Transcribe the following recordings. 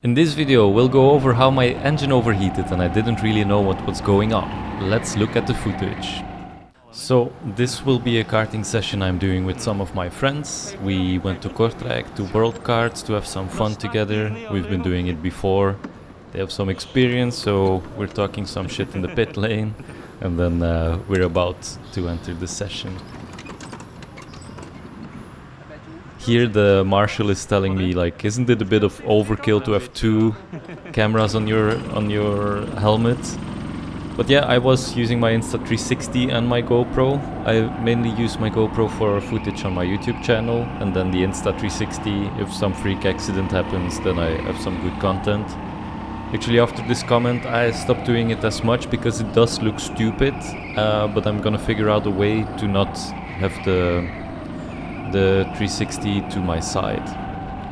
In this video we'll go over how my engine overheated and I didn't really know what was going on. Let's look at the footage. So this will be a karting session I'm doing with some of my friends. We went to Kortrijk to worldkarts to have some fun together. We've been doing it before. They have some experience, so we're talking some shit in the pit lane and then we're about to enter the session. Here the marshal is telling me, like, isn't it a bit of overkill to have two cameras on your helmet? But yeah, I was using my Insta360 and my GoPro. I mainly use my GoPro for footage on my YouTube channel, and then the Insta360, if some freak accident happens, then I have some good content. Actually, after this comment, I stopped doing it as much because it does look stupid, but I'm gonna figure out a way to not have the 360 to my side.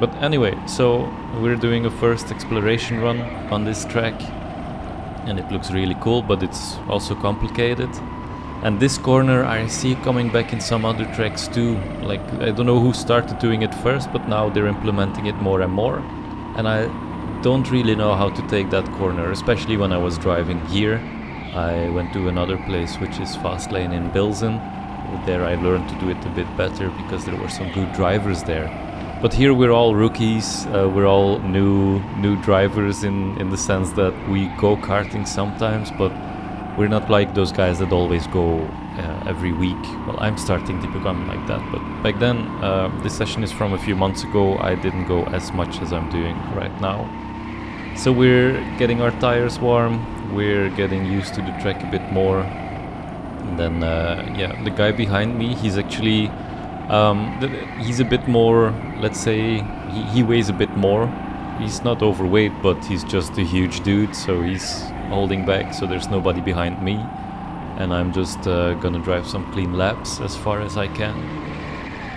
But anyway, so we're doing a first exploration run on this track and it looks really cool, but it's also complicated. And this corner I see coming back in some other tracks too. Like, I don't know who started doing it first, but now they're implementing it more and more, and I don't really know how to take that corner, especially when I was driving here. I went to another place which is fast lane in Bilzen. There I learned to do it a bit better because there were some good drivers there. But here we're all rookies, we're all new drivers in the sense that we go karting sometimes, but we're not like those guys that always go every week. Well, I'm starting to become like that, but back then, this session is from a few months ago, I didn't go as much as I'm doing right now. So we're getting our tires warm, we're getting used to the track a bit more. And then, yeah, the guy behind me, he's actually, he's a bit more, let's say, he weighs a bit more. He's not overweight, but he's just a huge dude, so he's holding back, so there's nobody behind me. And I'm just gonna drive some clean laps as far as I can.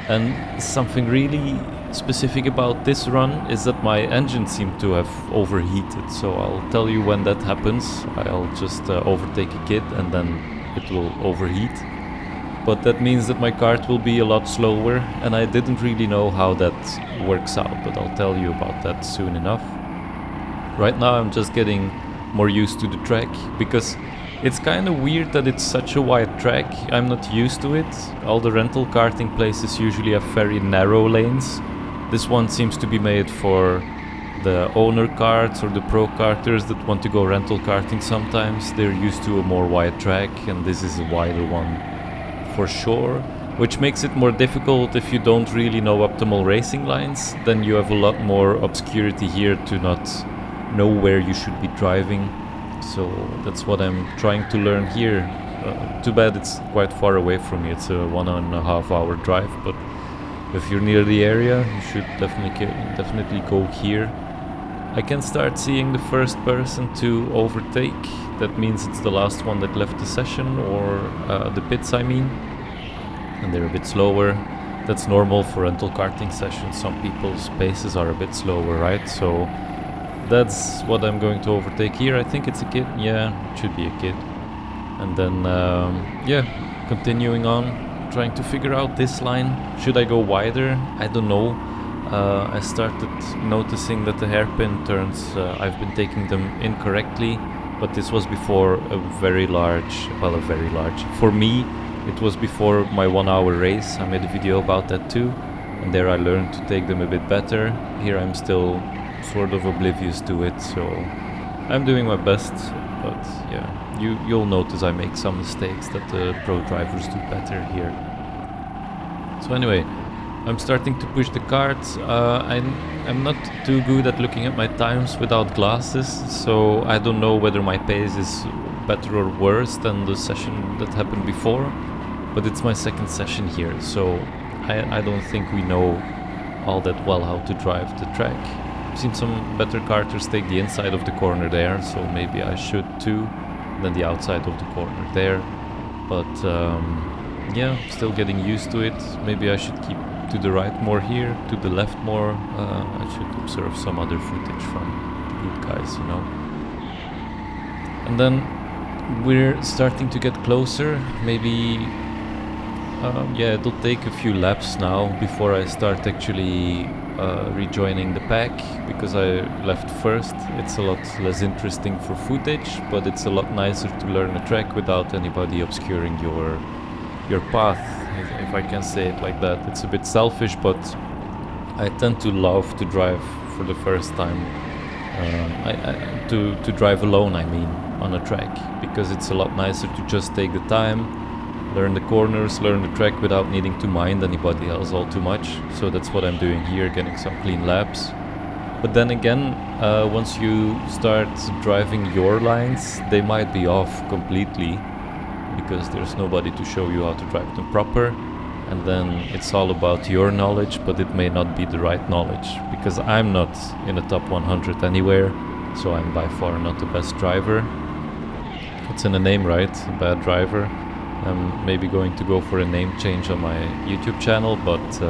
And something really specific about this run is that my engine seemed to have overheated, so I'll tell you when that happens. I'll just overtake a kid and then it will overheat, but that means that my kart will be a lot slower, and I didn't really know how that works out, but I'll tell you about that soon enough. Right now I'm just getting more used to the track, because it's kind of weird that it's such a wide track. I'm not used to it. All the rental karting places usually have very narrow lanes. This one seems to be made for the owner karts or the pro karters that want to go rental karting sometimes. They're used to a more wide track, and this is a wider one for sure, which makes it more difficult if you don't really know optimal racing lines. Then you have a lot more obscurity here to not know where you should be driving. So that's what I'm trying to learn here. Too bad it's quite far away from me. It's a 1.5 hour drive, but if you're near the area, you should definitely go here. I can start seeing the first person to overtake. That means it's the last one that left the session, or the pits I mean. And they're a bit slower. That's normal for rental karting sessions. Some people's paces are a bit slower, right? So that's what I'm going to overtake here. I think it's a kid. Yeah, it should be a kid. And then, yeah, continuing on, trying to figure out this line. Should I go wider? I don't know. I started noticing that the hairpin turns, I've been taking them incorrectly, but this was before a very large, for me, it was before my 1 hour race. I made a video about that too, and there I learned to take them a bit better. Here I'm still sort of oblivious to it, so I'm doing my best, but yeah, you'll notice I make some mistakes that the pro drivers do better here. So anyway, I'm starting to push the kart. I'm not too good at looking at my times without glasses, so I don't know whether my pace is better or worse than the session that happened before, but it's my second session here, so I don't think we know all that well how to drive the track. I've seen some better karters take the inside of the corner there, so maybe I should too, then the outside of the corner there, but yeah, still getting used to it. Maybe I should keep to the right more here, to the left more. I should observe some other footage from good guys, you know. And then we're starting to get closer. Maybe, yeah, it'll take a few laps now before I start actually rejoining the pack because I left first. It's a lot less interesting for footage, but it's a lot nicer to learn a track without anybody obscuring your path, if I can say it like that. It's a bit selfish, but I tend to love to drive for the first time. To drive alone, I mean, on a track, because it's a lot nicer to just take the time, learn the corners, learn the track without needing to mind anybody else all too much. So that's what I'm doing here, getting some clean laps. But then again, once you start driving your lines, they might be off completely because there's nobody to show you how to drive them proper. And then it's all about your knowledge, but it may not be the right knowledge, because I'm not in the top 100 anywhere, so I'm by far not the best driver. It's in the name, right? Bad driver. I'm maybe going to go for a name change on my YouTube channel, but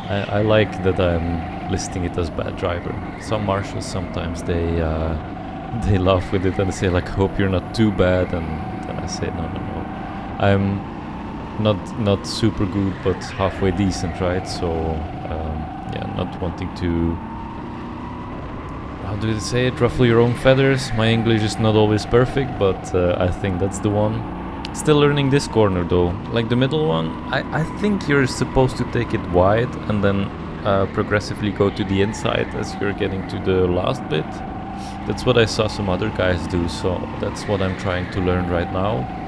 I like that I'm listing it as bad driver. Some marshals sometimes they laugh with it and they say like, hope you're not too bad, and then I say no. I'm not super good, but halfway decent, right? So yeah, not wanting to, how do you say it, ruffle your own feathers. My English is not always perfect, but I think that's the one. Still learning this corner though, like the middle one. I think you're supposed to take it wide and then progressively go to the inside as you're getting to the last bit. That's what I saw some other guys do, so that's what I'm trying to learn right now.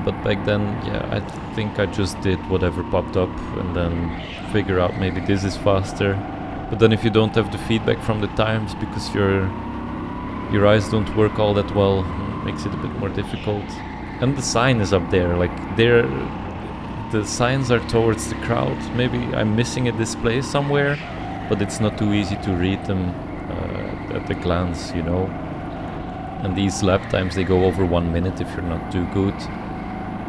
But back then, yeah, I think I just did whatever popped up and then figure out maybe this is faster. But then if you don't have the feedback from the times because your eyes don't work all that well, it makes it a bit more difficult. And the sign is up there, like the signs are towards the crowd. Maybe I'm missing a display somewhere, but it's not too easy to read them at a glance, you know. And these lap times, they go over 1 minute if you're not too good.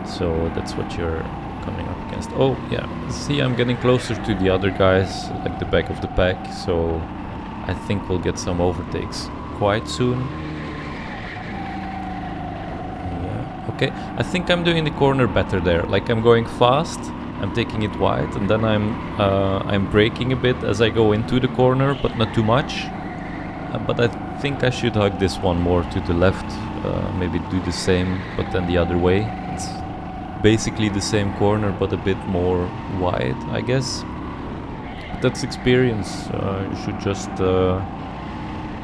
So that's what you're coming up against. Oh yeah, see, I'm getting closer to the other guys, like the back of the pack. So I think we'll get some overtakes quite soon. Yeah, okay. I think I'm doing the corner better there. Like I'm going fast, I'm taking it wide, and then I'm braking a bit as I go into the corner, but not too much. But I think I should hug this one more to the left, maybe do the same, but then the other way. It's basically the same corner, but a bit more wide, I guess. But that's experience. You should just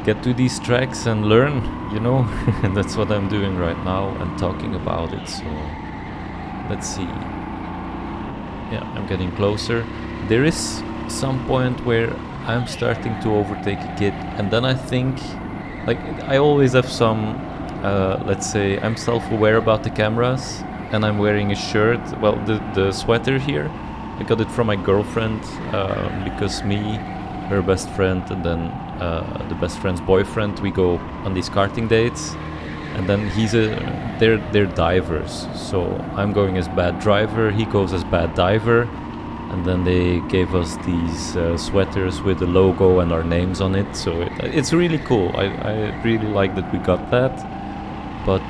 get to these tracks and learn, you know. And that's what I'm doing right now and talking about it. So let's see. Yeah, I'm getting closer. There is some point where I'm starting to overtake a kid, and then I think, like, I always have some, let's say, I'm self-aware about the cameras, and I'm wearing a shirt, well, the sweater here, I got it from my girlfriend, because me, her best friend, and then the best friend's boyfriend, we go on these karting dates, and then they're divers, so I'm going as bad driver, he goes as bad diver. And then they gave us these sweaters with the logo and our names on it. So it's really cool. I really like that we got that. But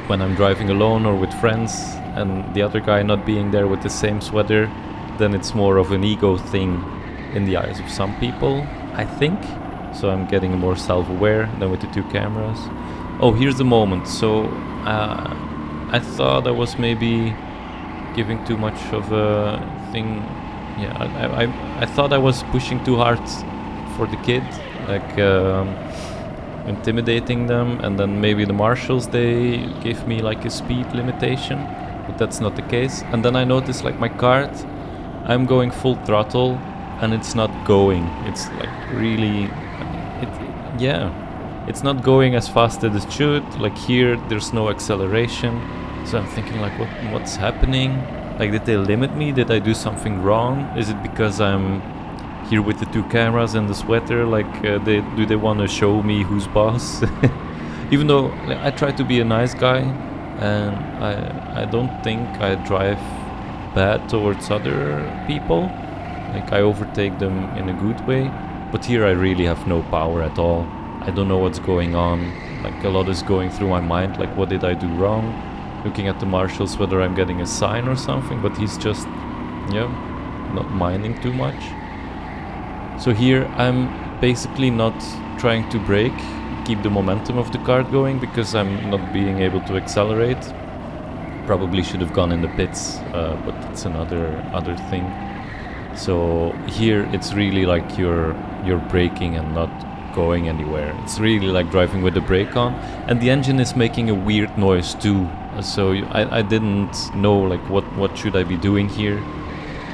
when I'm driving alone or with friends and the other guy not being there with the same sweater, then it's more of an ego thing in the eyes of some people, I think. So I'm getting more self-aware than with the two cameras. Oh, here's the moment. So I thought I was maybe giving too much of a thing. Yeah, I thought I was pushing too hard for the kid, like intimidating them, and then maybe the marshals, they gave me like a speed limitation, but that's not the case. And then I noticed like my kart, I'm going full throttle and it's not going. It's like really, it's not going as fast as it should. Like here, there's no acceleration. So I'm thinking like, what's happening? Like, did they limit me? Did I do something wrong? Is it because I'm here with the two cameras and the sweater? Like, do they want to show me who's boss? Even though I try to be a nice guy, and I don't think I drive bad towards other people. Like, I overtake them in a good way. But here I really have no power at all. I don't know what's going on. Like, a lot is going through my mind. Like, what did I do wrong? Looking at the marshals, whether I'm getting a sign or something, but he's just, not minding too much. So here I'm basically not trying to brake, keep the momentum of the kart going, because I'm not being able to accelerate. Probably should have gone in the pits, but it's other thing. So here it's really like you're braking and not going anywhere. It's really like driving with the brake on, and the engine is making a weird noise too. So I didn't know like what should I be doing here.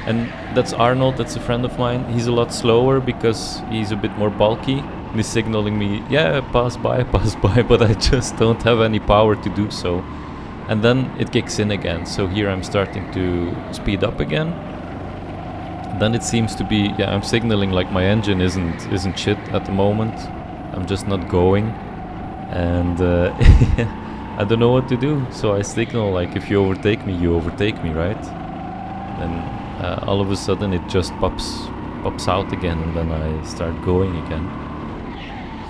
And that's Arnold, that's a friend of mine. He's a lot slower because he's a bit more bulky. And he's signaling me, yeah, pass by, but I just don't have any power to do so. And then it kicks in again. So here I'm starting to speed up again. Then it seems to be, yeah, I'm signaling like my engine isn't shit at the moment. I'm just not going. And I don't know what to do. So I signal like, if you overtake me, right? And all of a sudden it just pops out again, and then I start going again.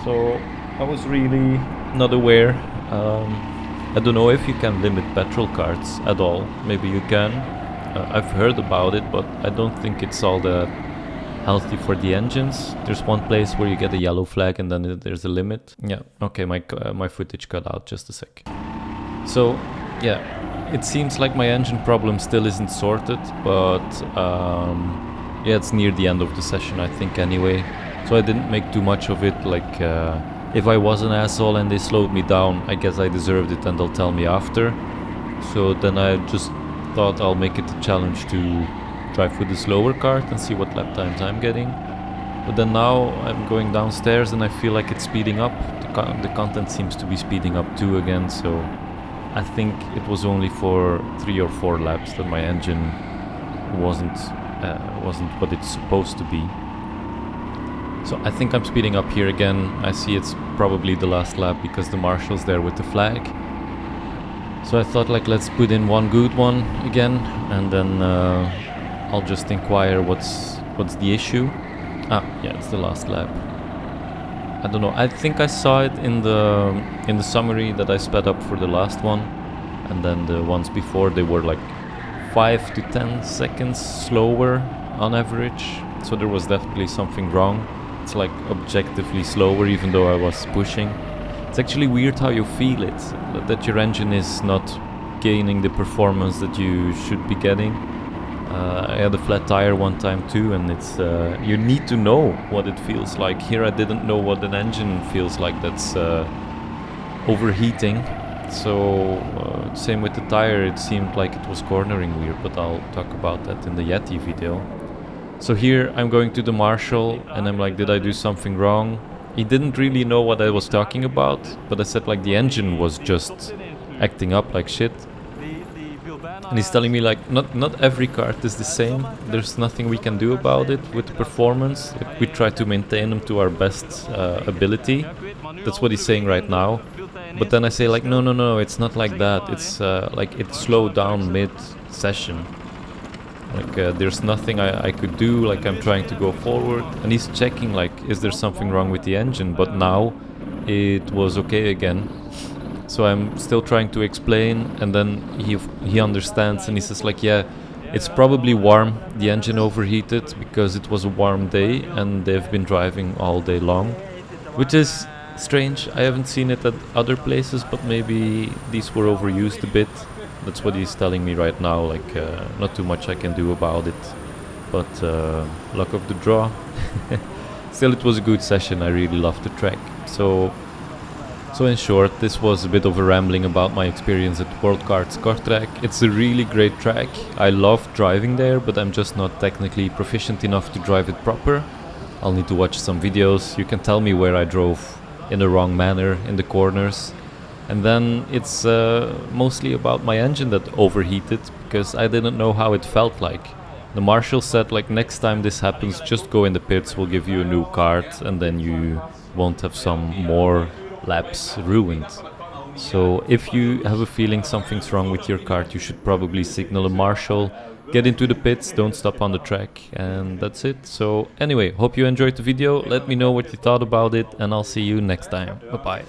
So I was really not aware. I don't know if you can limit petrol carts at all. Maybe you can. I've heard about it, but I don't think it's all that healthy for the engines. There's one place where you get a yellow flag and then there's a limit. Yeah, okay, my footage cut out, just a sec. So yeah, it seems like my engine problem still isn't sorted, but yeah, it's near the end of the session, I think, anyway. So I didn't make too much of it. Like, if I was an asshole and they slowed me down, I guess I deserved it, and they'll tell me after. So then I just thought I'll make it a challenge to drive with the slower kart and see what lap times I'm getting. But then now I'm going downstairs and I feel like it's speeding up. The content seems to be speeding up too again, so I think it was only for 3 or 4 laps that my engine wasn't what it's supposed to be. So I think I'm speeding up here again. I see it's probably the last lap because the marshal's there with the flag. So I thought, like, let's put in one good one again, and then I'll just inquire what's the issue. Ah, yeah, it's the last lap. I don't know. I think I saw it in the summary that I sped up for the last one, and then the ones before they were like 5 to 10 seconds slower on average. So there was definitely something wrong. It's like objectively slower, even though I was pushing. It's actually weird how you feel it, that your engine is not gaining the performance that you should be getting. I had a flat tire one time too, and it's you need to know what it feels like. Here I didn't know what an engine feels like that's overheating. So same with the tire, it seemed like it was cornering weird, but I'll talk about that in the Yeti video. So here I'm going to the marshal and I'm like, did I do something wrong? He didn't really know what I was talking about, but I said like the engine was just acting up like shit. And he's telling me like, not every kart is the same. There's nothing we can do about it with the performance. We try to maintain them to our best ability. That's what he's saying right now. But then I say like, no, it's not like that. It's like it slowed down mid-session. Like there's nothing I could do, like I'm trying to go forward. And he's checking like, is there something wrong with the engine? But now it was okay again. So I'm still trying to explain, and then he understands and he says like, yeah, it's probably warm. The engine overheated because it was a warm day and they've been driving all day long. Which is strange. I haven't seen it at other places, but maybe these were overused a bit. That's what he's telling me right now, like not too much I can do about it, but luck of the draw. Still, it was a good session. I really loved the track. So in short, this was a bit of a rambling about my experience at worldkarts Kortrijk. It's a really great track. I love driving there, but I'm just not technically proficient enough to drive it proper. I'll need to watch some videos. You can tell me where I drove in the wrong manner in the corners. And then it's mostly about my engine that overheated because I didn't know how it felt like. The marshal said like, next time this happens, just go in the pits, we'll give you a new kart and then you won't have some more laps ruined. So if you have a feeling something's wrong with your kart, you should probably signal a marshal, get into the pits, don't stop on the track, and that's it. So anyway, hope you enjoyed the video. Let me know what you thought about it and I'll see you next time. Bye bye.